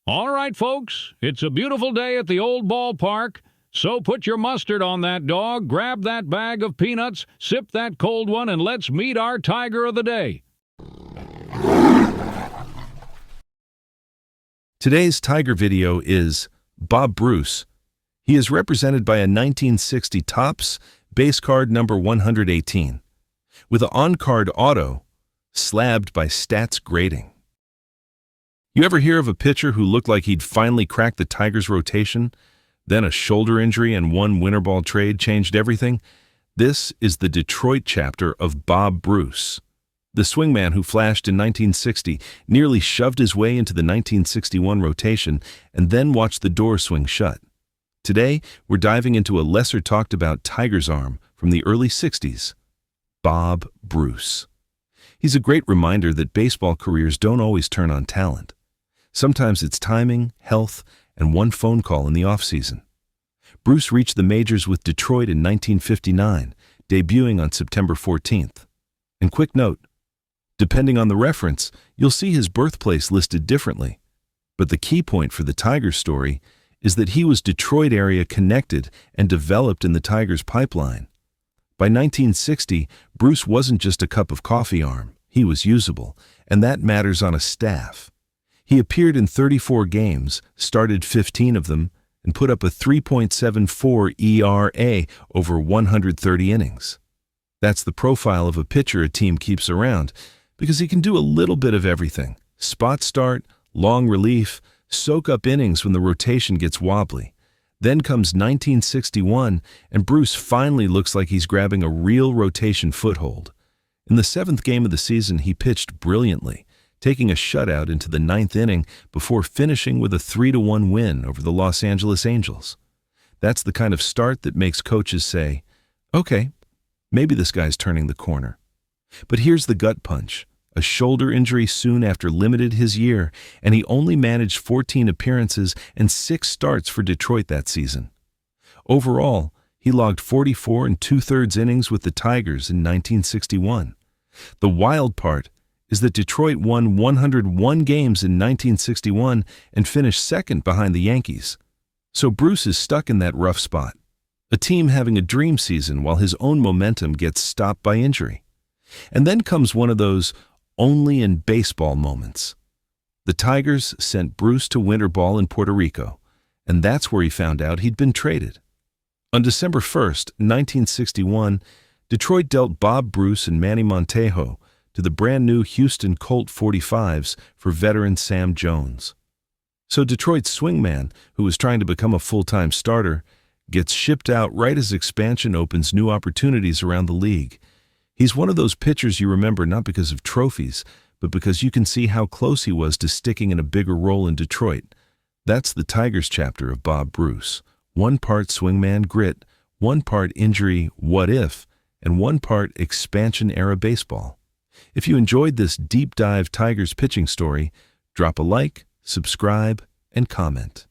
All right, folks, it's a beautiful day at the old ballpark, so put your mustard on that dog, grab that bag of peanuts, sip that cold one, and let's meet our Tiger of the Day. Today's Tiger video is Bob Bruce. He is represented by a 1960 Topps base card number 118, with an on-card auto, slabbed by stats grading. You ever hear of a pitcher who looked like he'd finally cracked the Tigers' rotation? Then a shoulder injury and one winter ball trade changed everything? This is the Detroit chapter of Bob Bruce. The swingman who flashed in 1960 nearly shoved his way into the 1961 rotation and then watched the door swing shut. Today, we're diving into a lesser-talked-about Tiger's arm from the early 60s, Bob Bruce. He's a great reminder that baseball careers don't always turn on talent. Sometimes it's timing, health, and one phone call in the offseason. Bruce reached the majors with Detroit in 1959, debuting on September 14th. And quick note, depending on the reference, you'll see his birthplace listed differently. But the key point for the Tigers story is that he was Detroit area connected and developed in the Tigers pipeline. By 1960, Bruce wasn't just a cup of coffee arm, he was usable, and that matters on a staff. He appeared in 34 games, started 15 of them, and put up a 3.74 ERA over 130 innings. That's the profile of a pitcher a team keeps around, because he can do a little bit of everything: spot start, long relief, soak up innings when the rotation gets wobbly. Then comes 1961, and Bruce finally looks like he's grabbing a real rotation foothold. In the 7th game of the season, he pitched brilliantly, taking a shutout into the 9th inning before finishing with a 3-1 win over the Los Angeles Angels. That's the kind of start that makes coaches say, okay, maybe this guy's turning the corner. But here's the gut punch. A shoulder injury soon after limited his year, and he only managed 14 appearances and 6 starts for Detroit that season. Overall, he logged 44 2/3 innings with the Tigers in 1961. The wild part is that Detroit won 101 games in 1961 and finished second behind the Yankees. So Bruce is stuck in that rough spot, a team having a dream season while his own momentum gets stopped by injury. And then comes one of those only in baseball moments. The Tigers sent Bruce to winter ball in Puerto Rico, and that's where he found out he'd been traded. On December 1st, 1961, Detroit dealt Bob Bruce and Manny Montejo to the brand-new Houston Colt 45s for veteran Sam Jones. So Detroit's swingman, who was trying to become a full-time starter, gets shipped out right as expansion opens new opportunities around the league. He's one of those pitchers you remember not because of trophies, but because you can see how close he was to sticking in a bigger role in Detroit. That's the Tigers chapter of Bob Bruce. One part swingman grit, one part injury what if, and one part expansion-era baseball. If you enjoyed this deep dive Tigers pitching story, drop a like, subscribe, and comment.